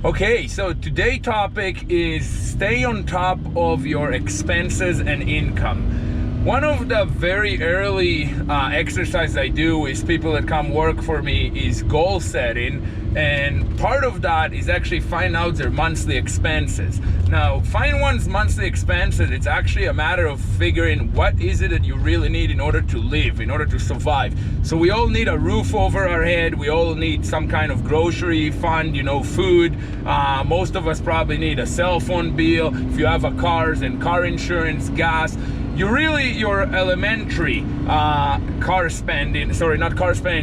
Okay, so today's topic is stay on top of your expenses and income. One of the very early exercises I do is people that come work for me is goal setting, and part of that is actually find out their monthly expenses. Now, find one's monthly expenses, it's actually a matter of figuring what is it that you really need in order to live, in order to survive. So we all need a roof over our head, we all need some kind of grocery fund, food. Most of us probably need a cell phone bill. If you have a cars and car insurance, gas. Your elementary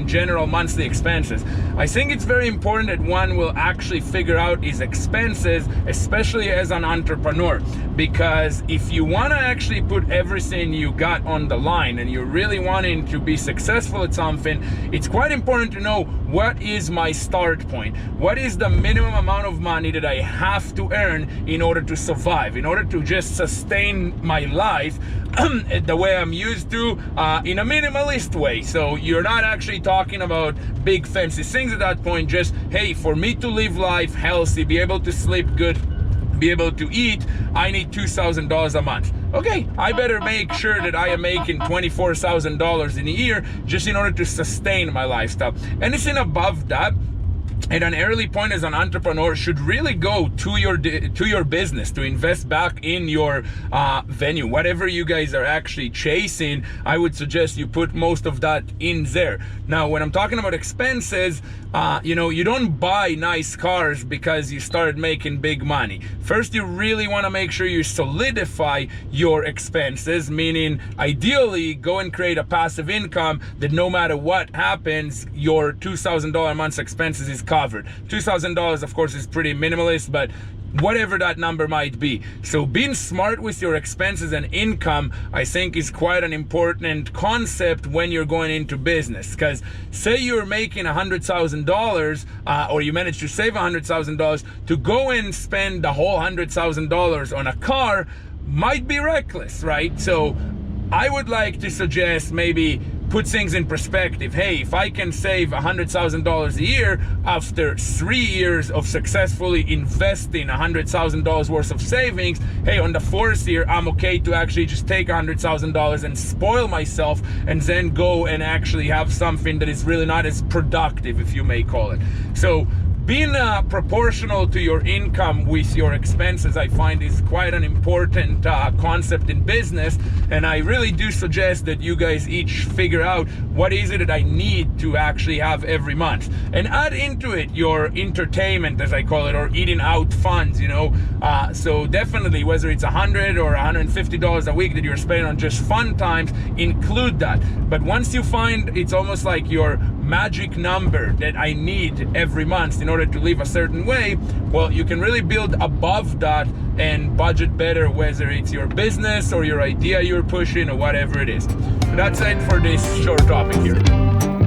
general monthly expenses. I think it's very important that one will actually figure out his expenses, especially as an entrepreneur, because if you want to actually put everything you got on the line and you're really wanting to be successful at something, it's quite important to know what is my start point, what is the minimum amount of money that I have to earn in order to survive, in order to just sustain my life the way I'm used to, in a minimalist way. So you're not actually talking about big fancy things at that point, just, hey, for me to live life healthy, be able to sleep good, be able to eat, I need $2,000 a month. Okay, I better make sure that I am making $24,000 in a year just in order to sustain my lifestyle. Anything above that, at an early point as an entrepreneur, should really go to your business, to invest back in your venue. Whatever you guys are actually chasing, I would suggest you put most of that in there. Now, when I'm talking about expenses, you don't buy nice cars because you started making big money. First, you really want to make sure you solidify your expenses, meaning ideally go and create a passive income that no matter what happens, your $2,000 a month expenses is covered. $2,000, of course, is pretty minimalist, but whatever that number might be. So being smart with your expenses and income, I think, is quite an important concept when you're going into business. Because say you're making $100,000 or you manage to save $100,000, to go and spend the whole $100,000 on a car might be reckless, right? So I would like to suggest maybe put things in perspective. Hey, if I can save $100,000 a year after 3 years of successfully investing $100,000 worth of savings, hey, on the fourth year, I'm okay to actually just take $100,000 and spoil myself and then go and actually have something that is really not as productive, if you may call it. So being proportional to your income with your expenses, I find, is quite an important concept in business, and I really do suggest that you guys each figure out what is it that I need to actually have every month, and add into it your entertainment, as I call it, or eating out funds. So definitely, whether it's $100 or $150 a week that you're spending on just fun times, include that. But once you find it's almost like your magic number that I need every month in order to live a certain way, well, you can really build above that and budget better, whether it's your business or your idea you're pushing or whatever it is. So that's it for this short topic here.